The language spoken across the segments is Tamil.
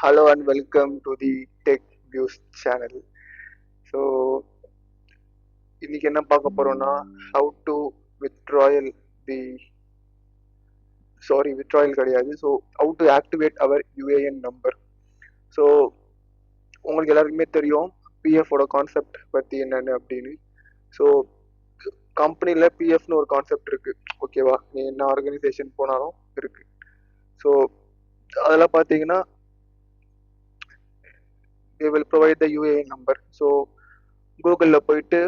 Hello and welcome to the Tech Views channel. So, இன்னைக்கு என்ன பார்க்க போறோம்னா how to withdrawal the withdrawal கிடையாது. So, how to activate our UAN number. So, உங்களுக்கு எல்லாருக்குமே தெரியும் பிஎஃப் ஓட கான்செப்ட் பத்தி என்னன்னு அப்படின்னு. ஸோ கம்பெனியில் பிஎஃப்னு ஒரு கான்செப்ட் இருக்கு, ஓகேவா? நீ என்ன ஆர்கனைசேஷன் போனாலும் இருக்கு. ஸோ அதெல்லாம் பார்த்தீங்கன்னா they will provide the UAN number. So கூகுளில் போயிட்டு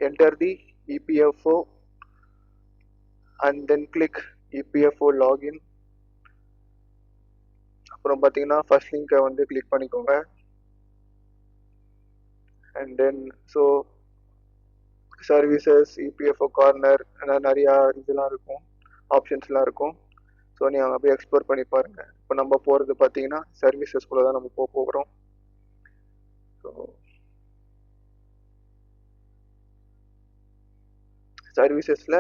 enter the EPFO and then click EPFO login. அப்புறம் பார்த்தீங்கன்னா ஃபர்ஸ்ட் லிங்கை வந்து கிளிக் பண்ணிக்கோங்க. And then so services, EPFO corner, நிறையா இதெல்லாம் இருக்கும், ஆப்ஷன்ஸ்லாம் இருக்கும். ஸோ நீங்கள் அங்கே போய் எக்ஸ்ப்ளோர் பண்ணி பாருங்கள். இப்போ நம்ம போகிறது பார்த்தீங்கன்னா சர்வீசஸ்குள்ளே தான் நம்ம போக போகிறோம். ஸோ சர்வீசஸில்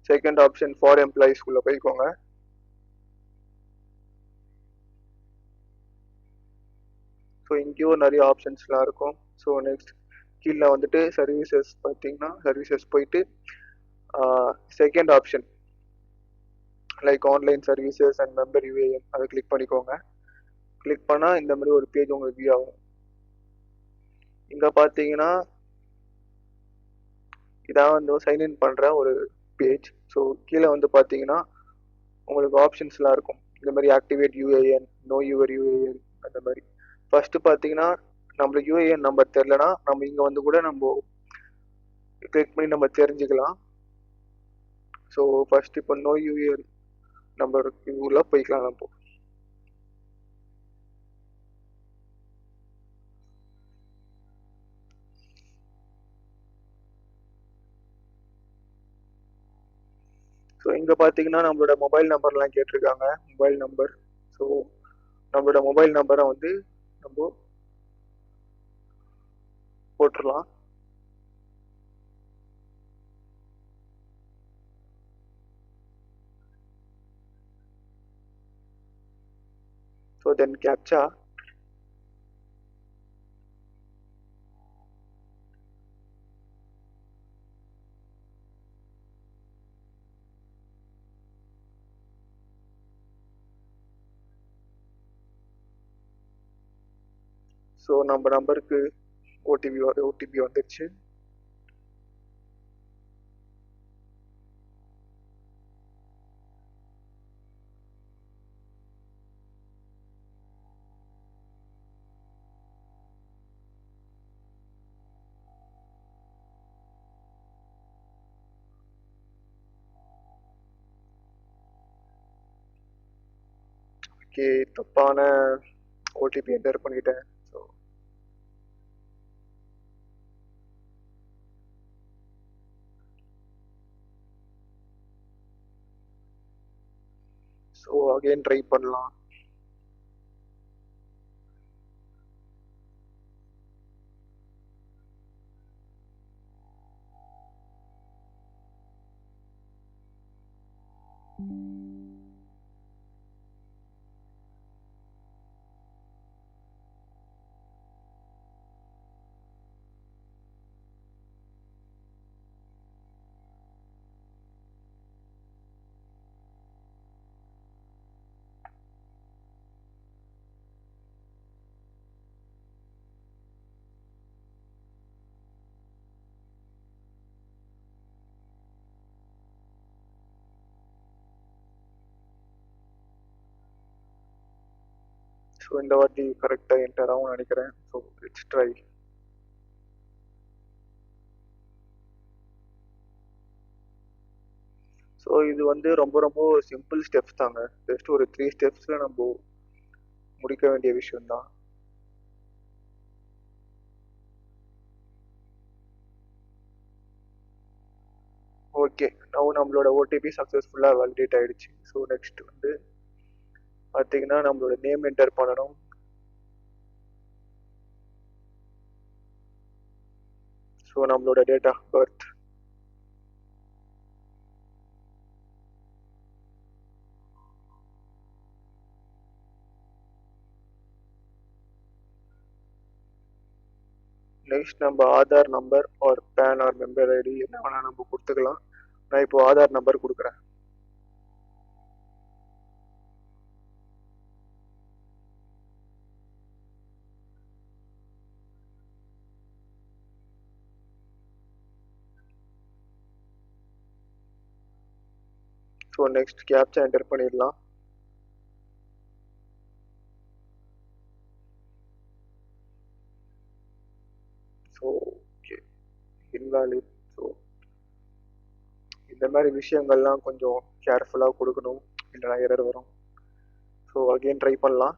செகண்ட் ஆப்ஷன் ஃபார் எம்ப்ளாயீஸ்குள்ளே போய்க்கோங்க. ஸோ இங்கேயும் நிறைய ஆப்ஷன்ஸ்லாம் இருக்கும். ஸோ நெக்ஸ்ட் கீழே வந்துட்டு சர்வீசஸ் பார்த்தீங்கன்னா சர்வீசஸ் போயிட்டு second option like online services and member UAN அதை கிளிக் பண்ணிக்கோங்க. கிளிக் பண்ணால் இந்த மாதிரி ஒரு பேஜ் உங்களுக்கு வியூ ஆகும். இங்கே பார்த்தீங்கன்னா இதான் வந்து சைன்இன் பண்ணுற ஒரு பேஜ். ஸோ கீழே வந்து பார்த்தீங்கன்னா உங்களுக்கு ஆப்ஷன்ஸ்லாம் இருக்கும். இந்த மாதிரி activate UAN, no your UAN, அந்த மாதிரி. ஃபர்ஸ்ட் பார்த்தீங்கன்னா நம்மளுக்கு யூஏஎன் நம்பர் தெரிலனா நம்ம இங்கே வந்து கூட நம்ம கிளிக் பண்ணி நம்ம தெரிஞ்சுக்கலாம். ஸோ ஃபர்ஸ்ட் இப்போ நோ யூஏஎன் நம்பர் உள்ள போய்க்கலாம் நம்ம. ஸோ இங்கே பார்த்தீங்கன்னா நம்மளோட மொபைல் நம்பர்லாம் கேட்டிருக்காங்க, மொபைல் நம்பர். ஸோ நம்மளோட மொபைல் நம்பரை வந்து நம்ம போட்டுடலாம். So then captcha. ஸோ நம்ம நம்பருக்கு ஓடிபி வந்துடுச்சு. ஓகே, தப்பான ஓடிபி என்டர் பண்ணிட்டேன். ஸோ ஸோ அகைன் ட்ரை பண்ணலாம். ஸோ இந்த வாட்டி கரெக்டாக என்டர் ஆகும்னு நினைக்கிறேன். So let's try. ஸோ இது வந்து ரொம்ப ரொம்ப சிம்பிள் ஸ்டெப்ஸ் தாங்க. ஜஸ்ட் ஒரு 3 ஸ்டெப்ஸில் நம்ம முடிக்க வேண்டிய விஷயம்தான். ஓகே, நம்மளோட ஓடிபி சக்ஸஸ்ஃபுல்லாக வேலிடேட் ஆயிடுச்சு. ஸோ நெக்ஸ்ட் வந்து பார்த்தீங்கன்னா நம்மளோட நேம் என்டர் பண்ணணும். ஸோ நம்மளோட டேட் ஆஃப் பர்த், நெக்ஸ்ட் நம்ம Aadhaar number or PAN or member ID என்ன வேணால் நம்ம கொடுத்துக்கலாம். நான் இப்போ ஆதார் நம்பர் கொடுக்குறேன். ஸோ நெக்ஸ்ட் கேப்சா என்டர் பண்ணிடலாம். So okay, invalid. ஸோ இந்த மாதிரி விஷயங்கள்லாம் கொஞ்சம் கேர்ஃபுல்லாக கொடுக்கணும், இல்லைனா எரர் வரும். ஸோ அகெயின் ட்ரை பண்ணலாம்.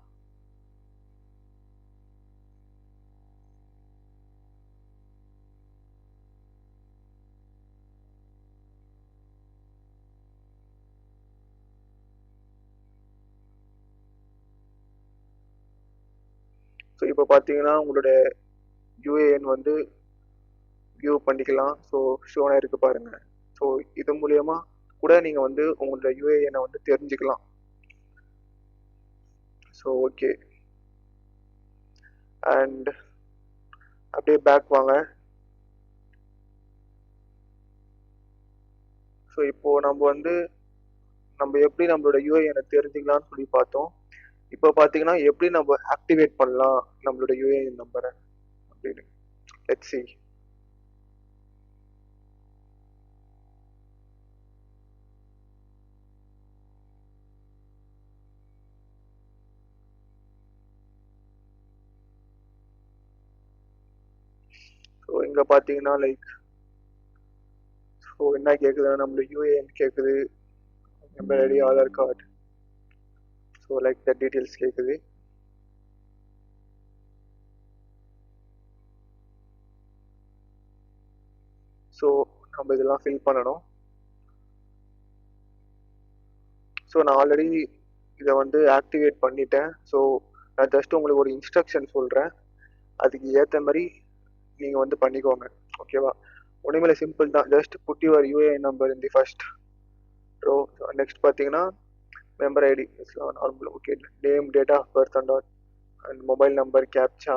ஸோ இப்போ பார்த்தீங்கன்னா உங்களோட யூஏஎன் வந்து வியூ பண்ணிக்கலாம். ஸோ ஷோனா இருக்கு பாருங்க. ஸோ இது மூலயமா கூட நீங்கள் வந்து உங்களோட யூஏஎனை வந்து தெரிஞ்சுக்கலாம். ஸோ ஓகே, அண்ட் அப்படியே பேக் வாங்க. ஸோ இப்போ நம்ம எப்படி நம்மளோட யூஏஎனை தெரிஞ்சுக்கலாம்னு சொல்லி பார்த்தோம். இப்போ பார்த்தீங்கன்னா எப்படி நம்ம ஆக்டிவேட் பண்ணலாம் நம்மளோட யூஏஎன் நம்பரை அப்படின்னு. Let's see. ஸோ இங்கே பார்த்தீங்கன்னா லைக் ஸோ என்ன கேட்குதுன்னா நம்மளோட யூஏஎன் கேட்குது, member ID, Aadhaar card, so like the details கேட்குது. ஸோ நம்ம இதெல்லாம் ஃபில் பண்ணணும். ஸோ நான் ஆல்ரெடி இதை வந்து ஆக்டிவேட் பண்ணிட்டேன். ஸோ நான் ஜஸ்ட் உங்களுக்கு ஒரு இன்ஸ்ட்ரக்ஷன் சொல்கிறேன், அதுக்கு ஏற்ற மாதிரி நீங்கள் வந்து பண்ணிக்கோங்க. ஓகேவா? ஒன்றுமே சிம்பிள் தான். Just put your UAN number in the first row. Next பார்த்தீங்கன்னா member ID normal. Okay, name, date of birth and mobile number, captcha.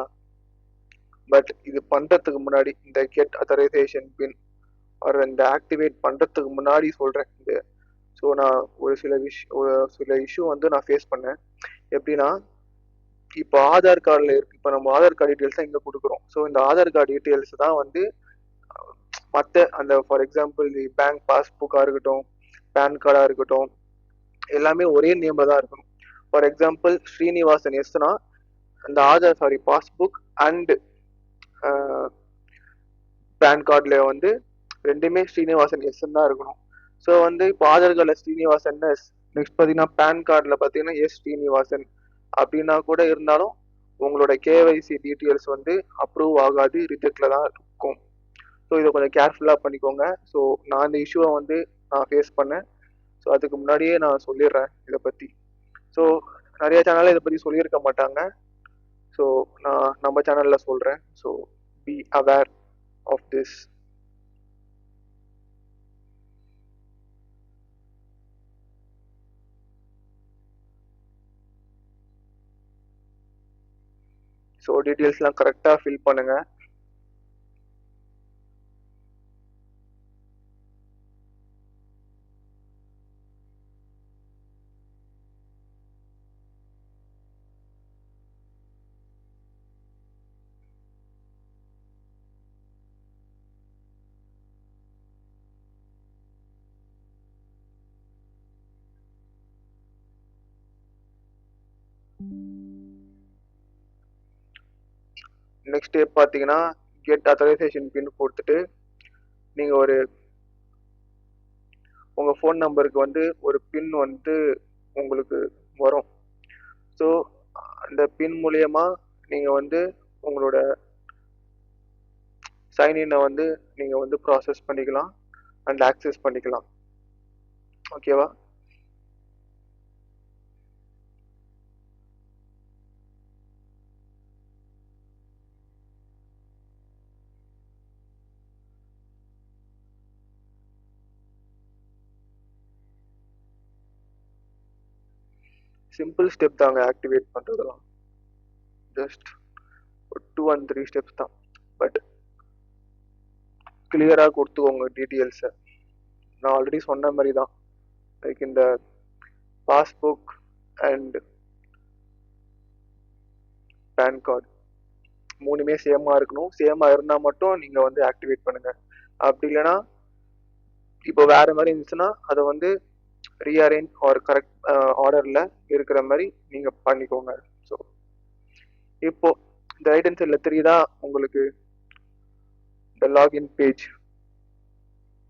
But இது பண்ணுறதுக்கு முன்னாடி இந்த கெட் அத்தரைசேஷன் பின் ஆர் இந்த ஆக்டிவேட் பண்ணுறதுக்கு முன்னாடி சொல்கிறேன். இந்த ஸோ நான் ஒரு சில இஷ்யூ வந்து நான் ஃபேஸ் பண்ணேன். எப்படின்னா இப்போ ஆதார் கார்டில் இருக்கு. இப்போ நம்ம ஆதார் கார்டு டீட்டெயில்ஸ் தான் இங்கே கொடுக்குறோம். ஸோ இந்த ஆதார் கார்டு டீட்டெயில்ஸ் தான் வந்து மற்ற அந்த ஃபார் எக்ஸாம்பிள் பேங்க் பாஸ்புக்காக இருக்கட்டும், பேன் கார்டாக இருக்கட்டும், எல்லாமே ஒரே நேமில் தான் இருக்கணும். ஃபார் எக்ஸாம்பிள் ஸ்ரீனிவாசன் எஸ்னா அந்த பாஸ்புக் அண்ட் பேன் கார்டில் வந்து ரெண்டுமே ஸ்ரீனிவாசன் எஸ்ன்னு தான் இருக்கணும். ஸோ வந்து இப்போ ஆதார் கார்டில் ஸ்ரீனிவாசன் எஸ், நெக்ஸ்ட் பார்த்தீங்கன்னா பேன் கார்டில் பார்த்தீங்கன்னா எஸ் ஸ்ரீனிவாசன் அப்படின்னா கூட இருந்தாலும் உங்களோட கேஒய்சி டீட்டெயில்ஸ் வந்து அப்ரூவ் ஆகாது, ரிஜெக்ட்ல தான் இருக்கும். ஸோ இதை கொஞ்சம் கேர்ஃபுல்லாக பண்ணிக்கோங்க. ஸோ நான் இந்த இஷ்யூவை வந்து நான் ஃபேஸ் பண்ணேன். ஸோ அதுக்கு முன்னாடியே நான் சொல்லிடுறேன் இதை பற்றி. ஸோ நிறைய சேனலில் இதை பற்றி சொல்லியிருக்க மாட்டாங்க. ஸோ நான் நம்ம சேனலில் சொல்கிறேன். So be aware of this. So டீட்டெயில்ஸ்லாம் கரெக்டாக ஃபில் பண்ணுங்கள். நெக்ஸ்ட் ஸ்டெப் பார்த்தீங்கன்னா கெட் அத்தரைசேஷன் பின் கொடுத்துட்டு நீங்கள் உங்கள் ஃபோன் நம்பருக்கு வந்து ஒரு பின் வந்து உங்களுக்கு வரும். ஸோ அந்த பின் மூலயமா நீங்கள் வந்து உங்களோட சைன்இன்னை வந்து நீங்கள் வந்து ப்ராசஸ் பண்ணிக்கலாம் அண்ட் ஆக்சஸ் பண்ணிக்கலாம். ஓகேவா? சிம்பிள் ஸ்டெப் தாங்க ஆக்டிவேட் பண்ணுறதுலாம். ஜஸ்ட் 2 and 3 ஸ்டெப்ஸ் தான். பட் கிளியராக கொடுத்துக்கோங்க டீட்டெயில்ஸை. நான் ஆல்ரெடி சொன்ன மாதிரி தான், லைக் இந்த பாஸ்புக் அண்ட் பேன் கார்டு மூணுமே சேமாக இருக்கணும். சேமாக இருந்தால் மட்டும் நீங்கள் வந்து ஆக்டிவேட் பண்ணுங்கள். அப்படி இல்லைன்னா இப்போ வேறு மாதிரி இருந்துச்சுன்னா அதை வந்து ரீஅரேஞ்ச் ஆர் கரெக்ட் ஆர்டரில் இருக்கிற மாதிரி நீங்கள் பண்ணிக்கோங்க. ஸோ இப்போ இந்த ரைட் ஹேண்ட் சைடில் தெரியுதா உங்களுக்கு இந்த லாகின் பேஜ்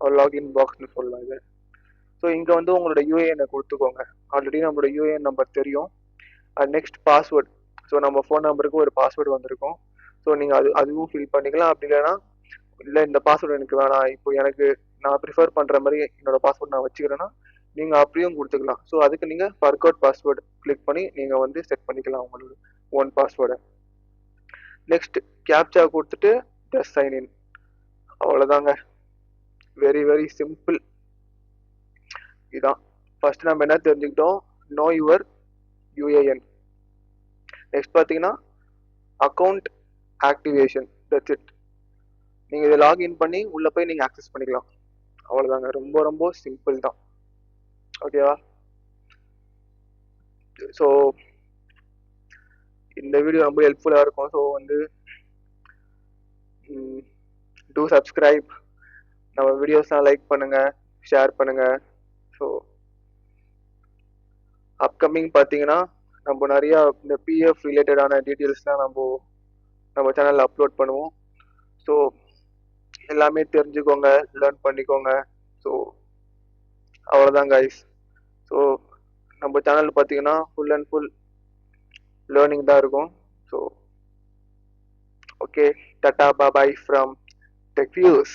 ஒரு லாகின் பாக்ஸ்னு சொல்லலாம் இது. ஸோ இங்கே வந்து உங்களோட யூஏஎனை கொடுத்துக்கோங்க. ஆல்ரெடி நம்மளோட யூஏஎன் நம்பர் தெரியும். Next password. ஸோ நம்ம ஃபோன் நம்பருக்கு ஒரு பாஸ்வேர்டு வந்திருக்கும். ஸோ நீங்கள் அதுவும் ஃபில் பண்ணிக்கலாம். அப்படி இல்லைன்னா இல்லை இந்த பாஸ்வேர்டு எனக்கு வேணாம், இப்போ எனக்கு நான் ப்ரிஃபர் பண்ணுற மாதிரி என்னோட பாஸ்வேர்டு நான் வச்சுக்கிறேன்னா நீங்கள் அப்படியும் கொடுத்துக்கலாம். ஸோ அதுக்கு நீங்கள் ஃபர்கவுட் பாஸ்வேர்டு கிளிக் பண்ணி நீங்கள் வந்து செட் பண்ணிக்கலாம் உங்களோட ஓன் பாஸ்வேர்டை. நெக்ஸ்ட் கேப்சா கொடுத்துட்டு ஜஸ்ட் சைன் இன். அவ்வளோதாங்க, வெரி வெரி சிம்பிள். இதான் ஃபர்ஸ்ட் நம்ம என்ன தெரிஞ்சுக்கிட்டோம், நோ யுவர் யூஏஎன். நெக்ஸ்ட் பார்த்தீங்கன்னா அக்கௌண்ட் ஆக்டிவேஷன், தட்ஸ் இட். நீங்கள் இதை லாகின் பண்ணி உள்ளே போய் நீங்கள் ஆக்சஸ் பண்ணிக்கலாம். அவ்வளோதாங்க, ரொம்ப ரொம்ப சிம்பிள் தான். ஓகேவா? ஸோ இந்த வீடியோ ரொம்ப ஹெல்ப்ஃபுல்லாக இருக்கும். ஸோ வந்து டூ சப்ஸ்கிரைப், நம்ம வீடியோஸ்லாம் லைக் பண்ணுங்கள், ஷேர் பண்ணுங்கள். ஸோ அப்கமிங் பார்த்தீங்கன்னா நம்ம நிறையா இந்த பிஎஃப் ரிலேட்டடான டீட்டெயில்ஸ்லாம் நம்ம சேனலில் அப்லோட் பண்ணுவோம். ஸோ எல்லாமே தெரிஞ்சுக்கோங்க, லேர்ன் பண்ணிக்கோங்க. ஸோ அவ்வளோதான் கைஸ். ஸோ நம்ம சேனல் பார்த்தீங்கன்னா ஃபுல் அண்ட் ஃபுல் லேர்னிங் தான் இருக்கும். So okay, Tata bye from tech views.